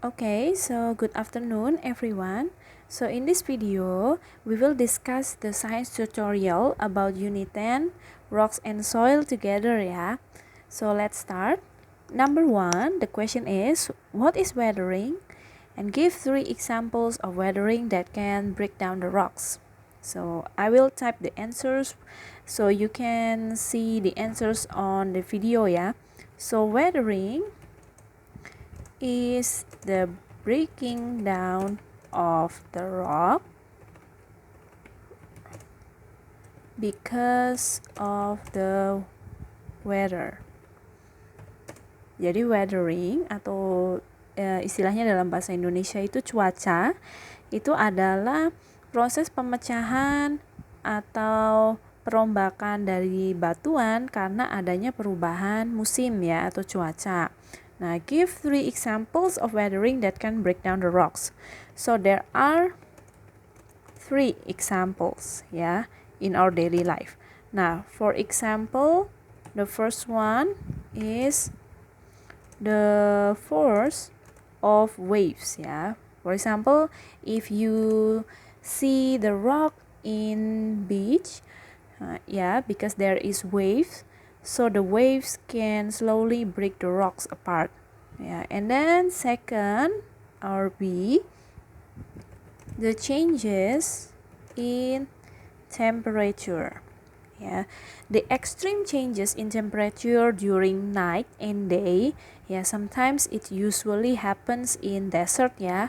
Okay, so good afternoon everyone. So in this video, we will discuss the science tutorial about Unit 10, Rocks and Soil together ya. So let's start. Number 1, the question is, what is weathering? And give 3 examples of weathering that can break down the rocks. So I will type the answers so you can see the answers on the video ya. So weathering is the breaking down of the rock because of the weather. Jadi weathering atau istilahnya dalam bahasa Indonesia itu cuaca, itu adalah proses pemecahan atau perombakan dari batuan karena adanya perubahan musim ya atau cuaca. Now, give 3 examples of weathering that can break down the rocks. So there are 3 examples ya in our daily life. Now, for example, the first one is the force of waves ya. For example, if you see the rock in beach, because there is waves, so the waves can slowly break the rocks apart. Yeah, and then second, or B, the changes in temperature. Yeah, the extreme changes in temperature during night and day. Yeah, sometimes it usually happens in desert. Yeah,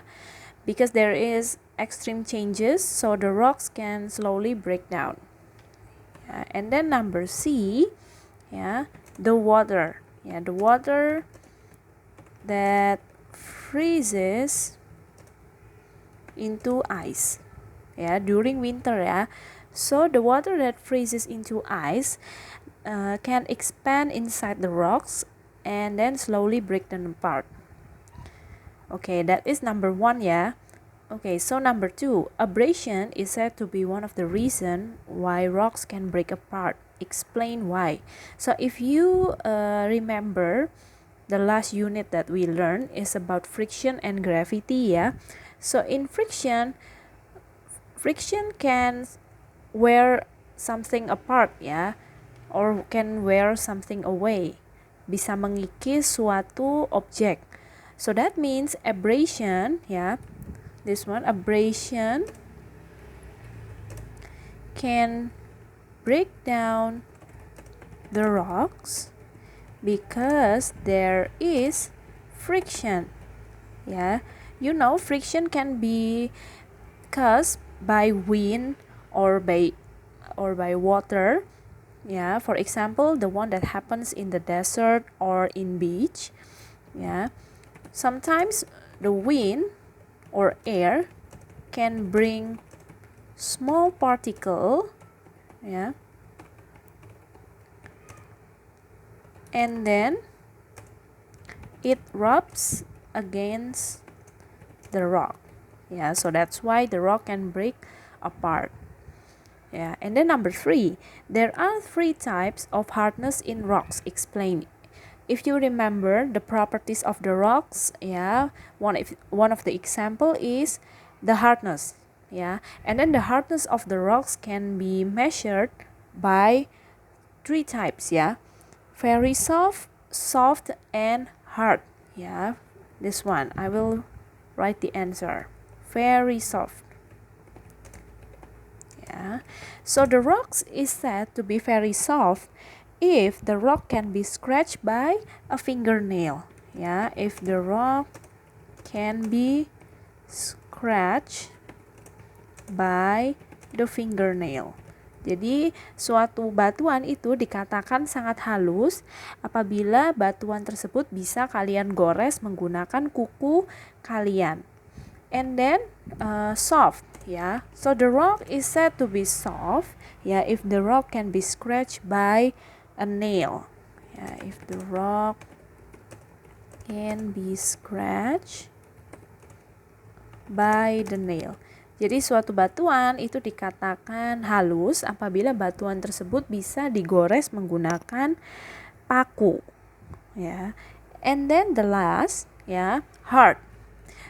because there is extreme changes, so the rocks can slowly break down. And then number C, the water. The water that freezes into ice. During winter. So the water that freezes into ice can expand inside the rocks and then slowly break them apart. Okay, that is number 1 Okay, so number 2, abrasion is said to be one of the reasons why rocks can break apart. Explain why. So if you remember, the last unit that we learned is about friction and gravity So in friction can wear something apart or can wear something away. Bisa mengikis suatu objek. So that means abrasion this one, abrasion can break down the rocks because there is friction. You know, friction can be caused by wind or by water. For example, the one that happens in the desert or in beach. Sometimes the wind or air can bring small particle and then it rubs against the rock. So that's why the rock can break apart. And then number 3, there are 3 types of hardness in rocks. Explain. If you remember the properties of the rocks, one of the example is the hardness. And then the hardness of the rocks can be measured by 3 types. Very soft, soft, and hard. This one I will write the answer. Very soft. So the rocks is said to be very soft if the rock can be scratched by a fingernail. If the rock can be scratched by the fingernail. Jadi suatu batuan itu dikatakan sangat halus apabila batuan tersebut bisa kalian gores menggunakan kuku kalian. And then soft. So the rock is said to be soft if the rock can be scratched by a nail. If the rock can be scratched by the nail. Jadi suatu batuan itu dikatakan halus apabila batuan tersebut bisa digores menggunakan paku. And then the last hard.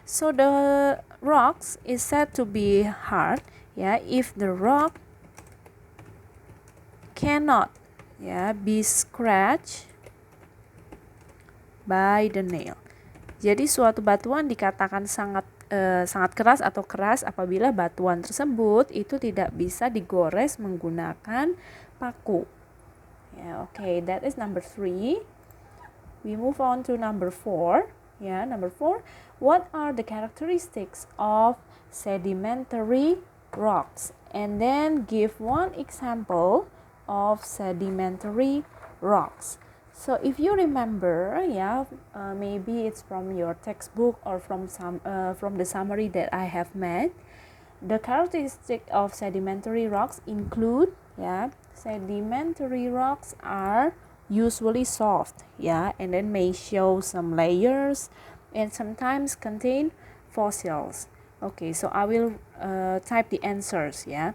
So the rocks is said to be hard, yeah, if the rock cannot, yeah, be scratched by the nail. Jadi suatu batuan dikatakan sangat keras atau keras apabila batuan tersebut itu tidak bisa digores menggunakan paku. Yeah, okay, that is number 3. We move on to number 4. Yeah, number 4. What are the characteristics of sedimentary rocks? And then give one example of sedimentary rocks. So if you remember, yeah, maybe it's from your textbook or from the summary that I have made. The characteristic of sedimentary rocks include, yeah, sedimentary rocks are usually soft, yeah, and then may show some layers and sometimes contain fossils. Okay, so I will type the answers, yeah.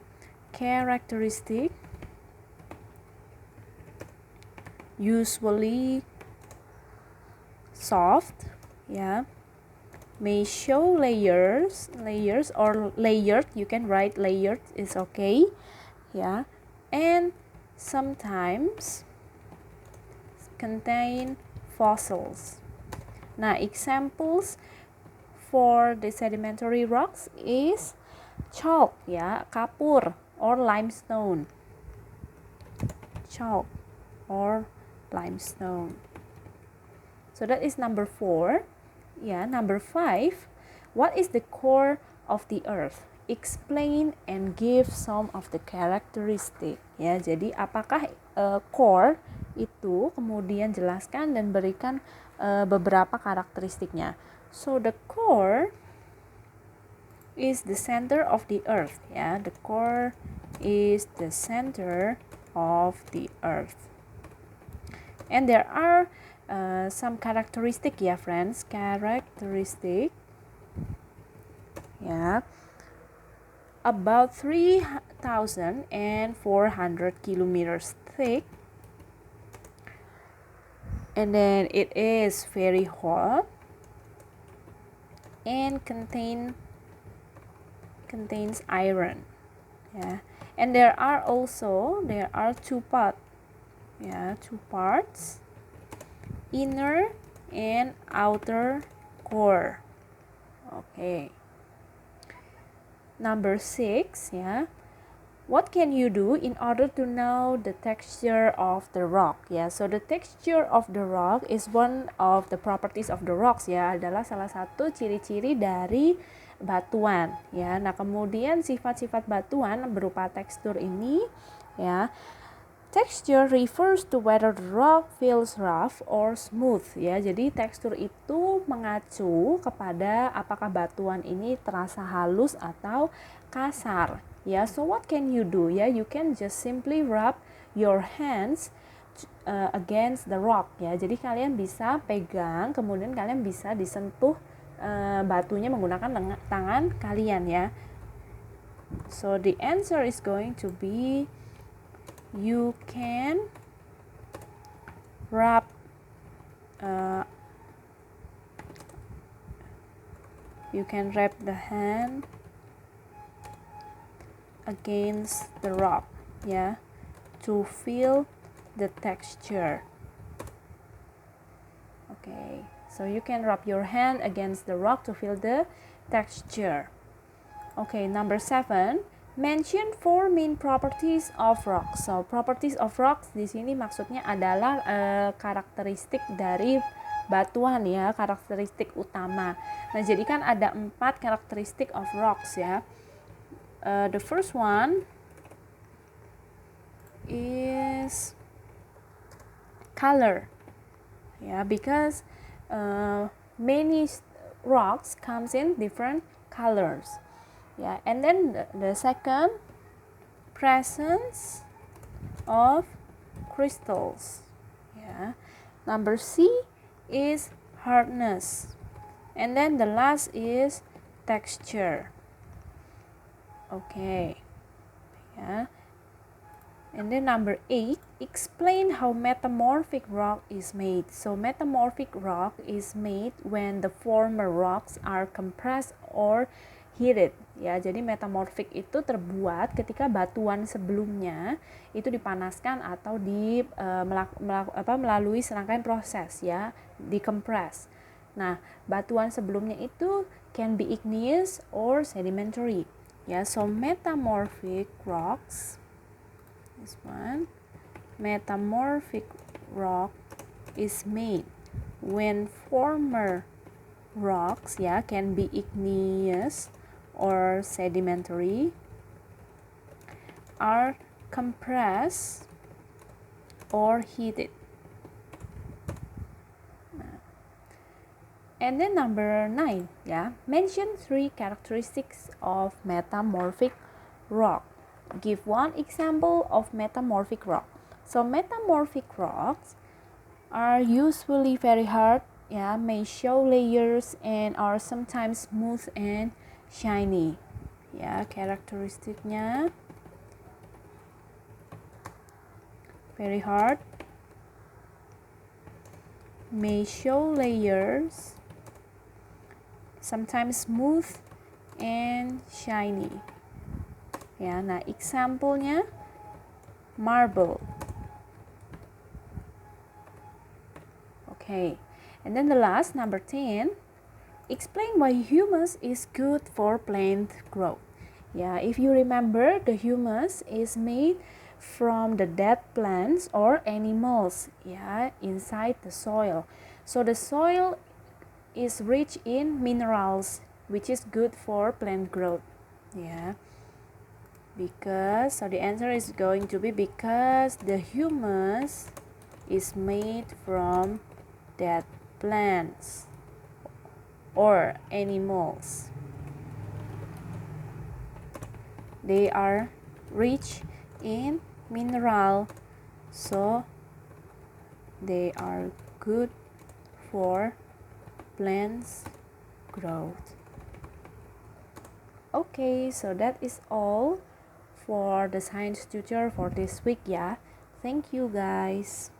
Characteristic, usually soft, yeah, may show layers or layered, you can write layered, is okay, yeah, and sometimes contain fossils. Now examples for the sedimentary rocks is chalk, ya, kapur or limestone. Chalk or limestone. So that is number 4. Yeah, number 5. What is the core of the earth? Explain and give some of the characteristic. Ya, jadi apakah core itu, kemudian jelaskan dan berikan beberapa karakteristiknya. So the core is the center of the earth. Ya, the core is the center of the earth. And there are some characteristic, ya friends, characteristic, ya, about 3,400 kilometers thick, and then it is very hot and contains iron, yeah, and there are two parts, yeah, two parts, inner and outer core. Okay. Number 6, yeah. What can you do in order to know the texture of the rock? Yeah, so the texture of the rock is one of the properties of the rocks, ya, adalah salah satu ciri-ciri dari batuan, ya. Nah, kemudian sifat-sifat batuan berupa tekstur ini, ya. Texture refers to whether the rock feels rough or smooth, ya. Jadi tekstur itu mengacu kepada apakah batuan ini terasa halus atau kasar, ya. So what can you do? Ya, you can just simply rub your hands against the rock, ya. Jadi kalian bisa pegang, kemudian kalian bisa disentuh batunya menggunakan tangan kalian, ya. So the answer is going to be you can rub the hand against the rock, yeah, to feel the texture. Okay, so you can rub your hand against the rock to feel the texture. Okay, number 7. Mention 4 main properties of rocks. So, properties of rocks di sini maksudnya adalah karakteristik dari batuan, ya, karakteristik utama. Nah, jadi kan ada 4 karakteristik of rocks, ya. The first one is color, yeah, because many rocks comes in different colors. Yeah, and then the second, presence of crystals. Yeah. Number C is hardness. And then the last is texture. Okay. Yeah. And then number 8, explain how metamorphic rock is made. So metamorphic rock is made when the former rocks are compressed or heated. Ya, jadi metamorphic itu terbuat ketika batuan sebelumnya itu dipanaskan atau melalui serangkaian proses ya, dikompres. Nah, batuan sebelumnya itu can be igneous or sedimentary. Ya, so metamorphic rocks, this one, metamorphic rock is made when former rocks ya can be igneous or sedimentary are compressed or heated. And then number 9 ya, mention 3 characteristics of metamorphic rock. Give one example of metamorphic rock. So metamorphic rocks are usually very hard, yeah, may show layers and are sometimes smooth and shiny. Ya, karakteristiknya very hard, may show layers, sometimes smooth and shiny. Ya, nah example-nya marble. Okay, and then the last, number 10, explain why humus is good for plant growth. Yeah, if you remember, the humus is made from the dead plants or animals, yeah, inside the soil. So the soil is rich in minerals, which is good for plant growth. Yeah. Because, so the answer is going to be because the humus is made from dead plants or animals. They are rich in mineral, so they are good for plants growth. Okay, so that is all for the science tutor for this week ya. Thank you guys.